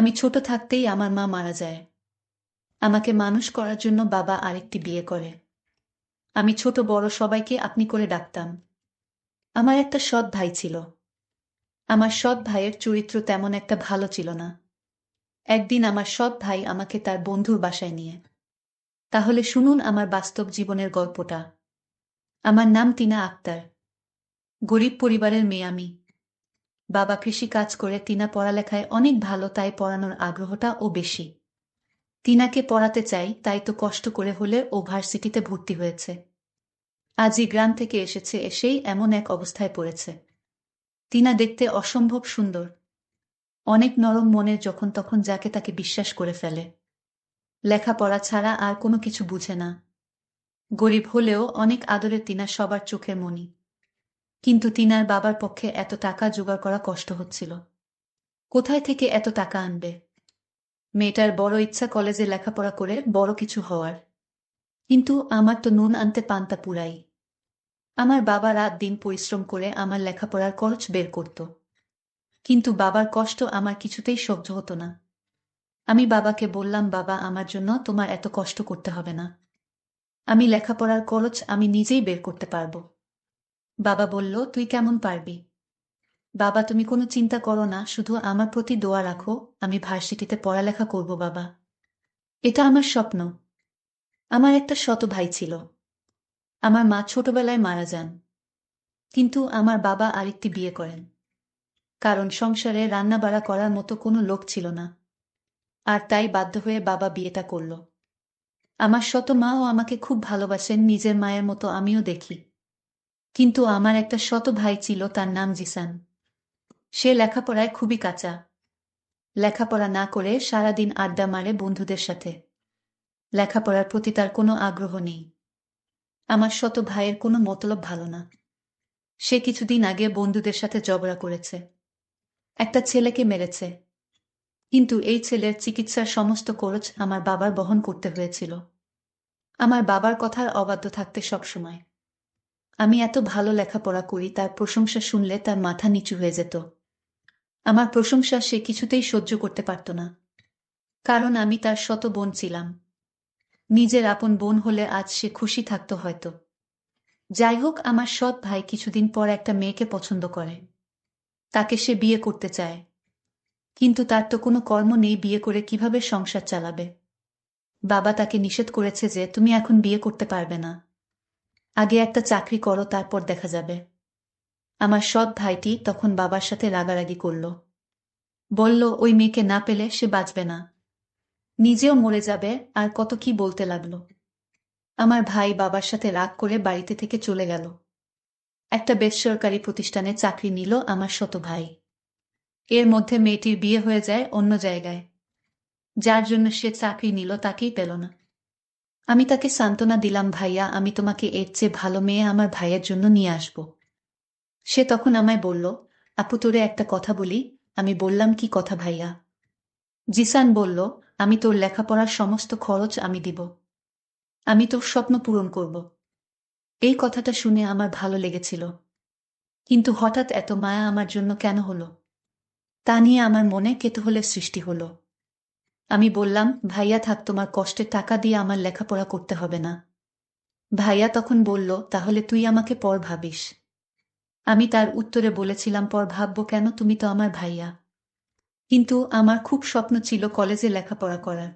আমি ছোট থাকতেই আমার মা মারা যায়। আমাকে মানুষ করার জন্য বাবা আরেকটি বিয়ে করে। আমি ছোট বড় সবাইকে আপনি করে ডাকতাম। আমার একটা সৎ ভাই ছিল। আমার সৎ ভাইয়ের চরিত্র তেমন একটা ভালো ছিল না। একদিন আমার সৎ ভাই আমাকে তার বন্ধুর বাসায় নিয়ে। তাহলে শুনুন আমার বাস্তব জীবনের গল্পটা। আমার নাম টিনা আক্তার। গরিব পরিবারের মেয়ে আমি। বাবা কৃষি কাজ করে, টিনা পড়ালেখায় অনেক ভালো, তাই পড়ানোর আগ্রহটা ও বেশি। টিনাকে পড়াতে চাই, তাই তো কষ্ট করে হলে ও ভার্সিটিতে ভর্তি হয়েছে। আজই গ্রাম থেকে এসেছে, এসেই এমন এক অবস্থায় পড়েছে। টিনা দেখতে অসম্ভব সুন্দর, অনেক নরম মনের, যখন তখন যাকে তাকে বিশ্বাস করে ফেলে। লেখাপড়া ছাড়া আর কোনো কিছু বুঝে না। গরিব হলেও অনেক আদরের টিনা সবার চোখের মণি। কিন্তু টিনার বাবার পক্ষে এত টাকা জোগাড় করা কষ্ট হচ্ছিল। কোথায় থেকে এত টাকা আনবে? মেয়েটার বড় ইচ্ছা কলেজে লেখাপড়া করে বড় কিছু হওয়ার। কিন্তু আমার তো নুন আনতে পান্তা পুরাই। আমার বাবা রাত দিন পরিশ্রম করে আমার লেখাপড়ার খরচ বের করত। কিন্তু বাবার কষ্ট আমার কিছুতেই সহ্য হতো না। আমি বাবাকে বললাম, বাবা, আমার জন্য তোমার এত কষ্ট করতে হবে না। আমি লেখাপড়ার খরচ আমি নিজেই বের করতে পারবো। বাবা বলল, তুই কেমন পারবি? বাবা, তুমি কোনো চিন্তা করো না, শুধু আমার প্রতি দোয়া রাখো। আমি ভার্সিটিতে পড়ালেখা করব বাবা। এটা আমার স্বপ্ন। আমার একটা ছোট ভাই ছিল। আমার মা ছোটবেলায় মারা যান। কিন্তু আমার বাবা আরেকটি বিয়ে করেন। কারণ সংসারে রান্নাবাড়া করার মতো কোনো লোক ছিল না। আর তাই বাধ্য হয়ে বাবা বিয়েটা করল। আমার ছোট মাও আমাকে খুব ভালোবাসেন, নিজের মায়ের মতো আমিও দেখি। কিন্তু আমার একটা ছোট ভাই ছিল, তার নাম জিসান। সে লেখাপড়ায় খুবই কাঁচা। লেখাপড়া না করে সারাদিন আড্ডা মারে বন্ধুদের সাথে। লেখাপড়ার প্রতি তার কোনো আগ্রহ নেই। আমার ছোট ভাইয়ের কোনো মতলব ভালো না। সে কিছুদিন আগে বন্ধুদের সাথে ঝগড়া করেছে। একটা ছেলেকে মেরেছে। কিন্তু এই ছেলের চিকিৎসার সমস্ত খরচ আমার বাবার বহন করতে হয়েছিল। আমার বাবার কথার অবাধ্য থাকতে সবসময়। আমি এত ভালো লেখাপড়া করি, তার প্রশংসা শুনলে তার মাথা নিচু হয়ে যেত। আমার প্রশংসা সে কিছুতেই সহ্য করতে পারত না। কারণ আমি তার ছোট বোন ছিলাম। নিজের আপন বোন হলে আজ সে খুশি থাকত হয়তো। যাই হোক, আমার সৎ ভাই কিছুদিন পর একটা মেয়েকে পছন্দ করে। তাকে সে বিয়ে করতে চায়। কিন্তু তার তো কোনো কর্ম নেই, বিয়ে করে কিভাবে সংসার চালাবে? বাবা তাকে নিষেধ করেছে যে, তুমি এখন বিয়ে করতে পারবে না। আগে একটা চাকরি করো, তারপর দেখা যাবে। আমার সৎ ভাইটি তখন বাবার সাথে রাগারাগি করল। বলল, ওই মেয়েকে না পেলে সে বাঁচবে না, নিজেও মরে যাবে, আর কত কি বলতে লাগলো। আমার ভাই বাবার সাথে রাগ করে বাড়িতে থেকে চলে গেল। একটা বেসরকারি প্রতিষ্ঠানে চাকরি নিল আমার ছোট ভাই। এর মধ্যে মেয়েটির বিয়ে হয়ে যায় অন্য জায়গায়। যার জন্য সে চাকরি নিল তাকেই পেল না। আমি তাকে সান্ত্বনা দিলাম, ভাইয়া, আমি তোমাকে এর চেয়ে ভালো মেয়ে আমার ভাইয়ের জন্য নিয়ে আসব। সে তখন আমায় বলল, আপু, তোরে একটা কথা বলি। আমি বললাম, কি কথা ভাইয়া? জিসান বলল, আমি তোর লেখাপড়ার সমস্ত খরচ আমি দিব। আমি তোর স্বপ্ন পূরণ করব। এই কথাটা শুনে আমার ভালো লেগেছিল। কিন্তু হঠাৎ এত মায়া আমার জন্য কেন হলো? তা নিয়ে আমার মনে কৌতূহলের সৃষ্টি হলো। আমি বললাম, ভাইয়া থাক, তোমার কষ্টের টাকা দিয়ে আমার লেখাপড়া করতে হবে না। ভাইয়া তখন বলল, তাহলে তুই আমাকে পর ভাবিস। আমি তার উত্তরে বলেছিলাম, পর ভাববো কেন, তুমি তো আমার ভাইয়া। কিন্তু আমার খুব স্বপ্ন ছিল কলেজে লেখাপড়া করার।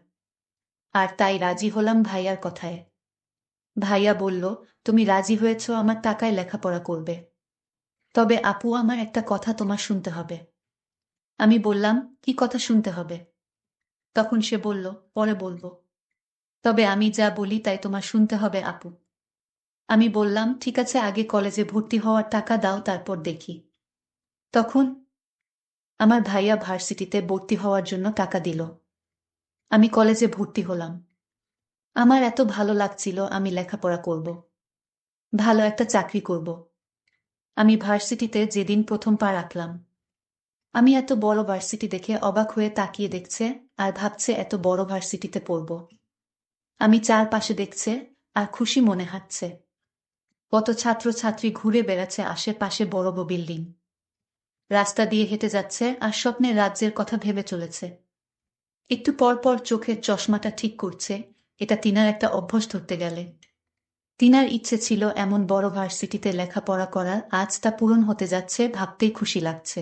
আর তাই রাজি হলাম ভাইয়ার কথায়। ভাইয়া বলল, তুমি রাজি হয়েছ, আমার টাকায় লেখাপড়া করবে। তবে আপু, আমার একটা কথা তোমার শুনতে হবে। আমি বললাম, কি কথা শুনতে হবে? তখন সে বলল, পরে বলবো। তবে আমি যা বলি তাই তোমার শুনতে হবে আপু। আমি বললাম, ঠিক আছে, আগে কলেজে ভর্তি হওয়ার টাকা দাও, তারপর দেখি। তখন আমার ভাইয়া ভার্সিটিতে ভর্তি হওয়ার জন্য টাকা দিল। আমি কলেজে ভর্তি হলাম। আমার এত ভালো লাগছিল, আমি লেখাপড়া করব, ভালো একটা চাকরি করব। আমি ভার্সিটিতে যেদিন প্রথম পা রাখলাম, আমি এত বড় ভার্সিটি দেখে অবাক হয়ে তাকিয়ে দেখছে, আর ভাবছে এত বড় ভার্সিটিতে পড়ব। আমি চারপাশে দেখছে, আর খুশি মনে হাঁটছে। কত ছাত্র ছাত্রী ঘুরে বেড়াচ্ছে আশেপাশে, বড় বিল্ডিং। রাস্তা দিয়ে হেঁটে যাচ্ছে আর স্বপ্নের রাজ্যের কথা ভেবে চলেছে। একটু পর পর চোখের চশমাটা ঠিক করছে, এটা টিনার একটা অভ্যাস ধরতে গেলে। টিনার ইচ্ছে ছিল এমন বড় ভার্সিটিতে লেখাপড়া করার, আজ তা পূরণ হতে যাচ্ছে ভাবতেই খুশি লাগছে।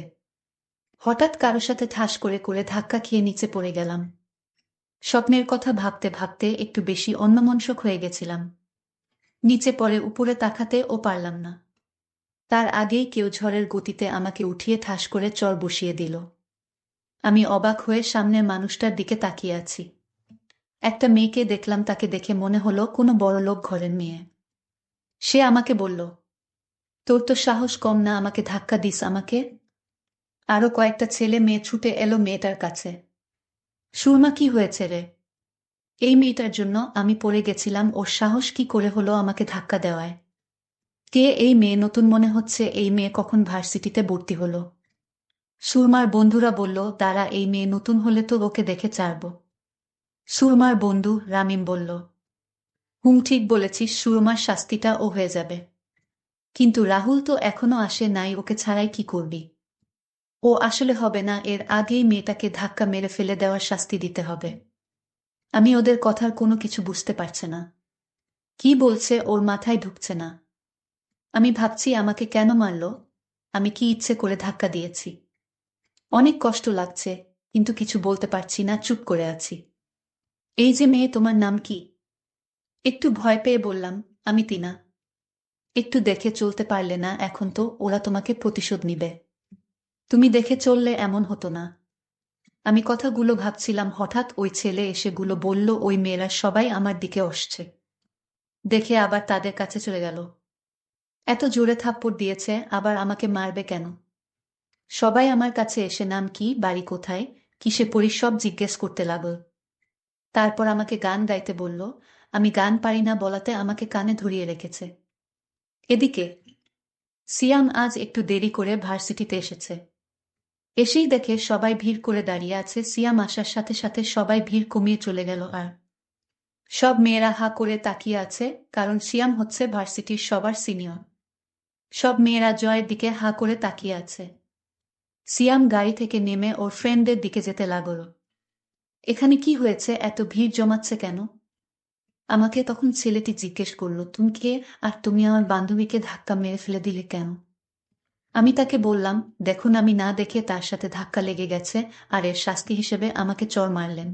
হঠাৎ কারো সাথে ঠাস করে করে ধাক্কা খেয়ে নিচে পড়ে গেলাম। স্বপ্নের কথা ভাবতে ভাবতে একটু বেশি অন্যমনস্ক হয়ে গেছিলাম। নিচে পড়ে উপরে তাকাতেও পারলাম না। তার আগেই কেউ ঝড়ের গতিতে আমাকে উঠিয়ে ঠাস করে চর বসিয়ে দিল। আমি অবাক হয়ে সামনের মানুষটার দিকে তাকিয়ে আছি। একটা মেয়েকে দেখলাম, তাকে দেখে মনে হলো কোনো বড়লোক ঘরের মেয়ে। সে আমাকে বলল, তোর তো সাহস কম না, আমাকে ধাক্কা দিস আমাকে। আরো কয়েকটা ছেলে মেয়ে ছুটে এলো মেয়েটার কাছে। সুরমা, কি হয়েছে রে? এই মেয়েটার জন্য আমি পড়ে গেছিলাম, ওর সাহস কি করে হলো আমাকে ধাক্কা দেওয়ায়? কে এই মেয়ে? নতুন মনে হচ্ছে। এই মেয়ে কখন ভার্সিটিতে ভর্তি হলো? সুরমার বন্ধুরা বলল, দাঁড়া, এই মেয়ে নতুন হলে তো ওকে দেখে ছাড়ব। সুরমার বন্ধু রামিম বলল, হুম, ঠিক বলেছিস, সুরমার শাস্তিটা ও হয়ে যাবে। কিন্তু রাহুল তো এখনো আসে নাই, ওকে ছাড়াই কি করবি? ও আসলে হবে না, এর আগেই মেয়েটাকে ধাক্কা মেরে ফেলে দেওয়ার শাস্তি দিতে হবে। আমি ওদের কথার কোনো কিছু বুঝতে পারছে না। কি বলছে ওর মাথায় ঢুকছে না। আমি ভাবছি আমাকে কেন মারল? আমি কি ইচ্ছে করে ধাক্কা দিয়েছি? অনেক কষ্ট লাগছে, কিন্তু কিছু বলতে পারছি না, চুপ করে আছি। এই যে মেয়ে, তোমার নাম কি? একটু ভয় পেয়ে বললাম, আমি টিনা। একটু দেখে চলতে পারলে না? এখন তো ওরা তোমাকে প্রতিশোধ নিবে। তুমি দেখে চললে এমন হতো না। আমি কথাগুলো ভাবছিলাম, হঠাৎ ওই ছেলে এসে গুলো বলল, ওই মেয়েরা সবাই আমার দিকে আসছে। দেখে আবার তাদের কাছে চলে গেল। এত জোরে থাপ্পড় দিয়েছে, আবার আমাকে মারবে কেন? সবাই আমার কাছে এসে নাম কি, বাড়ি কোথায়, কিসে পড়িস সব জিজ্ঞেস করতে লাগল। তারপর আমাকে গান গাইতে বলল। আমি গান পারি না বলাতে আমাকে কানে ধরিয়ে রেখেছে। এদিকে সিয়াম আজ একটু দেরি করে ভার্সিটিতে এসেছে। এসেই দেখে সবাই ভিড় করে দাঁড়িয়ে আছে। সিয়াম আসার সাথে সাথে সবাই ভিড় কমিয়ে চলে গেল, আর সব মেয়েরা হা করে তাকিয়ে আছে, কারণ সিয়াম হচ্ছে ভার্সিটির সবার সিনিয়র। সব মেয়েরা জয়ের দিকে হা করে তাকিয়ে আছে। সিয়াম গাড়ি থেকে নেমে ওর ফ্রেন্ডদের দিকে যেতে লাগল। এখানে কি হয়েছে, এত ভিড় জমাচ্ছে কেন? আমাকে তখন ছেলেটি জিজ্ঞেস করল, তুমি কে, আর তুমি আমার বান্ধবীকে ধাক্কা মেরে ফেলে দিলে কেন? আমি তাকে বললাম, দেখুন, আমি না দেখে তার সাথে ধাক্কা লেগে গেছে, আর এর শাস্তি হিসেবে আমাকে চড় মারলেন।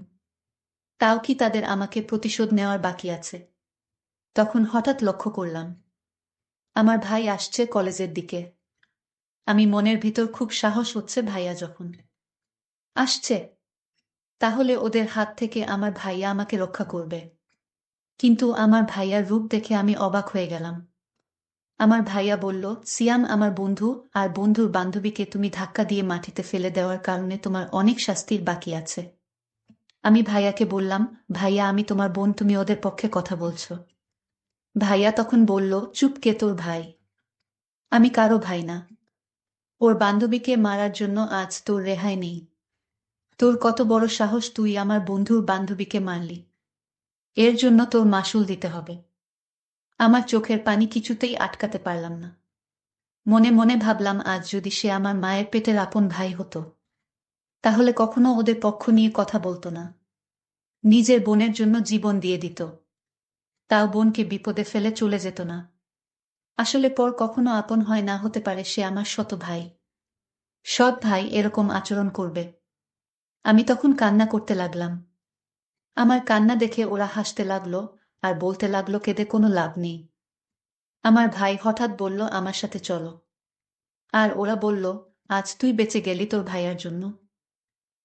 তাও কি তাদের আমাকে প্রতিশোধ নেওয়ার বাকি আছে? তখন হঠাৎ লক্ষ্য করলাম আমার ভাই আসছে কলেজের দিকে। আমি মনের ভিতর খুব সাহস হচ্ছে, ভাইয়া যখন আসছে, তাহলে ওদের হাত থেকে আমার ভাইয়া আমাকে রক্ষা করবে। কিন্তু আমার ভাইয়ার রূপ দেখে আমি অবাক হয়ে গেলাম। আমার ভাইয়া বলল, সিয়াম আমার বন্ধু, আর বন্ধুর বান্ধবীকে তুমি ধাক্কা দিয়ে মাটিতে ফেলে দেওয়ার কারণে তোমার অনেক শাস্তির বাকি আছে। আমি ভাইয়াকে বললাম, ভাইয়া আমি তোমার বোন, তুমি ওদের পক্ষে কথা বলছো। ভাইয়া তখন বলল, চুপ, কে তোর ভাই? আমি কারো ভাই না। ওর বান্ধবীকে মারার জন্য আজ তোর রেহাই নেই। তোর কত বড় সাহস, তুই আমার বন্ধুর বান্ধবীকে মারলি। এর জন্য তোর মাসুল দিতে হবে। আমার চোখের পানি কিছুতেই আটকাতে পারলাম না। মনে মনে ভাবলাম, আজ যদি সে আমার মায়ের পেটের আপন ভাই হতো, তাহলে কখনো ওদের পক্ষ নিয়ে কথা বলতো না। নিজের বোনের জন্য জীবন দিয়ে দিত। তাও বোনকে বিপদে ফেলে চলে যেত না। আসলে পর কখনো আপন হয় না, হতে পারে সে আমার শত ভাই। সৎ ভাই এরকম আচরণ করবে? আমি তখন কান্না করতে লাগলাম। আমার কান্না দেখে ওরা হাসতে লাগলো, আর বলতে লাগলো, কেঁদে কোনো লাভ নেই। আমার ভাই হঠাৎ বলল, আমার সাথে চলো। আর ওরা বলল, আজ তুই বেঁচে গেলি তোর ভাইয়ার জন্য।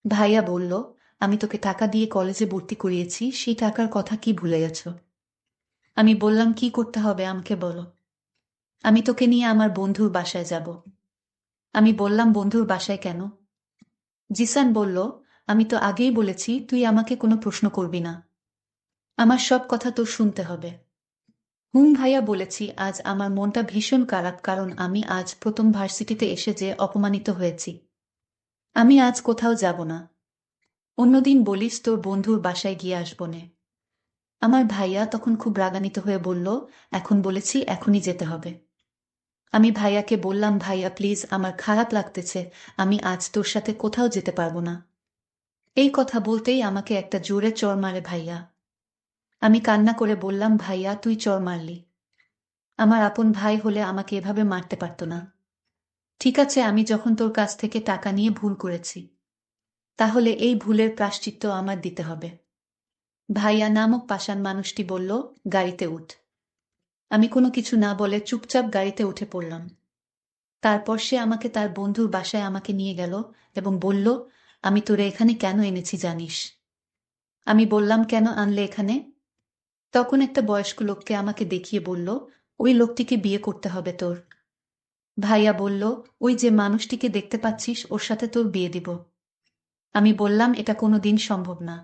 ভাইয়া বলল, আমি তোকে টাকা দিয়ে কলেজে ভর্তি করিয়েছি, সেই টাকার কথা কি ভুলে গেছ? আমি বললাম, কি করতে হবে আমাকে বলো। আমি তোকে নিয়ে আমার বন্ধুর বাসায় যাব। আমি বললাম, বন্ধুর বাসায় কেন? জিসান বলল, আমি তো আগেই বলেছি তুই আমাকে কোনো প্রশ্ন করবি না। আমার সব কথা তোর শুনতে হবে। হুম ভাইয়া, বলেছি। আজ আমার মনটা ভীষণ খারাপ, কারণ আমি আজ প্রথম ভার্সিটিতে এসে যে অপমানিত হয়েছি। আমি আজ কোথাও যাব না। অন্যদিন বলিস তোর বন্ধুর বাসায় গিয়ে আসবনে। আমার ভাইয়া তখন খুব রাগান্বিত হয়ে বলল, এখন বলেছি, এখনই যেতে হবে। আমি ভাইয়াকে বললাম, ভাইয়া প্লিজ, আমার খারাপ লাগতেছে, আমি আজ তোর সাথে কোথাও যেতে পারবো না। এই কথা বলতেই আমাকে একটা জোরে চড় মারে ভাইয়া। আমি কান্না করে বললাম, ভাইয়া তুই চড় মারলি? আমার আপন ভাই হলে আমাকে এভাবে মারতে পারত না। ঠিক আছে, আমি যখন তোর কাছ থেকে টাকা নিয়ে ভুল করেছি, তাহলে এই ভুলের প্রায়শ্চিত্ত আমার দিতে হবে। ভাইয়া নামক পাষাণ মানুষটি বলল, গাড়িতে উঠ। আমি কোনো কিছু না বলে চুপচাপ গাড়িতে উঠে পড়লাম। তারপর সে আমাকে তার বন্ধুর বাসায় আমাকে নিয়ে গেল এবং বলল, আমি তোরে এখানে কেন এনেছি জানিস? আমি বললাম, কেন আনলে এখানে? তখন একটা বয়স্ক লোককে আমাকে দেখিয়ে বলল, ওই লোকটিকে বিয়ে করতে হবে তোর। ভাইয়া বলল, ওই যে মানুষটিকে দেখতে পাচ্ছিস ওর সাথে তোর বিয়ে দিব। আমি বললাম, এটা কোনোদিন সম্ভব না।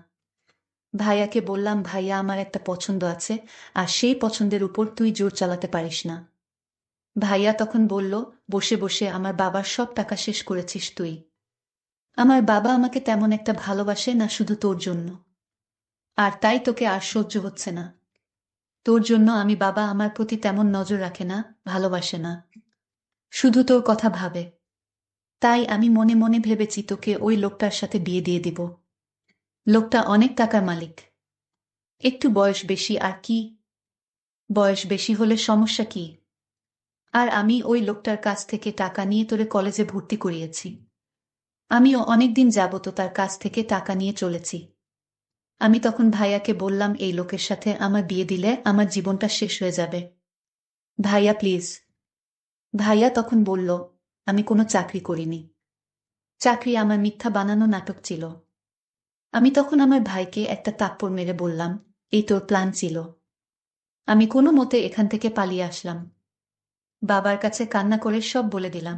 ভাইয়াকে বললাম, ভাইয়া আমার একটা পছন্দ আছে, আর সেই পছন্দের উপর তুই জোর চালাতে পারিস না। ভাইয়া তখন বলল, বসে বসে আমার বাবার সব টাকা শেষ করেছিস তুই। আমার বাবা আমাকে তেমন একটা ভালোবাসে না, শুধু তোর জন্য। আর তাই তোকে আর সহ্য হচ্ছে না। তোর জন্য আমি বাবা আমার প্রতি তেমন নজর রাখে না, ভালোবাসে না, শুধু তোর কথা ভাবে। তাই আমি মনে মনে ভেবেছি তোকে ওই লোকটার সাথে বিয়ে দিয়ে দিব। লোকটা অনেক টাকার মালিক। একটু বয়স বেশি আর কি। বয়স বেশি হলে সমস্যা কি? আর আমি ওই লোকটার কাছ থেকে টাকা নিয়ে তোরে কলেজে ভর্তি করিয়েছি। আমিও অনেকদিন যাবত তার কাছ থেকে টাকা নিয়ে চলেছি। আমি তখন ভাইয়াকে বললাম, এই লোকের সাথে আমার বিয়ে দিলে আমার জীবনটা শেষ হয়ে যাবে। ভাইয়া প্লিজ। ভাইয়া তখন বলল, আমি কোনো চাকরি করিনি। চাকরি আমার মিথ্যা বানানো নাটক ছিল। আমি তখন আমার ভাইকে একটা থাপ্পড় মেরে বললাম, এই তোর প্ল্যান ছিল। আমি কোনো মতে এখান থেকে পালিয়ে আসলাম। বাবার কাছে কান্না করে সব বলে দিলাম।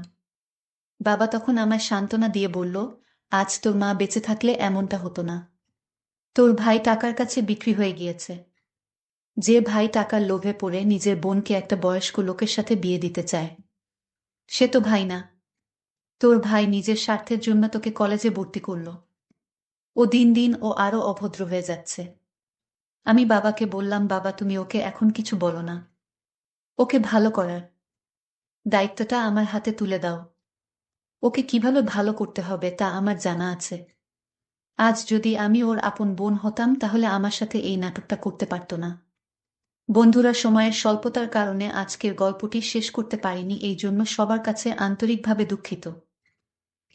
বাবা তখন আমায় সান্ত্বনা দিয়ে বলল, আজ তোর মা বেঁচে থাকলে এমনটা হতো না। তোর ভাই টাকার কাছে বিক্রি হয়ে গিয়েছে। যে ভাই টাকার লোভে পড়ে নিজের বোনকে একটা বয়স্ক লোকের সাথে বিয়ে দিতে চায়, সে তো ভাই না। তোর ভাই নিজের স্বার্থের জন্য তোকে কলেজে ভর্তি করল। ও দিন দিন ও আরো অভদ্র হয়ে যাচ্ছে। আমি বাবাকে বললাম, বাবা তুমি ওকে এখন কিছু বলো না। ওকে ভালো করার দায়িত্বটা আমার হাতে তুলে দাও। ওকে কিভাবে ভালো করতে হবে তা আমার জানা আছে। আজ যদি আমি ওর আপন বোন হতাম তাহলে আমার সাথে এই নাটকটা করতে পারত না। বন্ধুরা, সময়ের স্বল্পতার কারণে আজকের গল্পটি শেষ করতে পারিনি, এই জন্য সবার কাছে আন্তরিকভাবে দুঃখিত।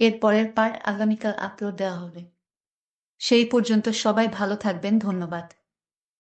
এর পরের পার্ট আগামীকাল আপলোড দেওয়া হবে। সেই পর্যন্ত সবাই ভালো থাকবেন, ধন্যবাদ।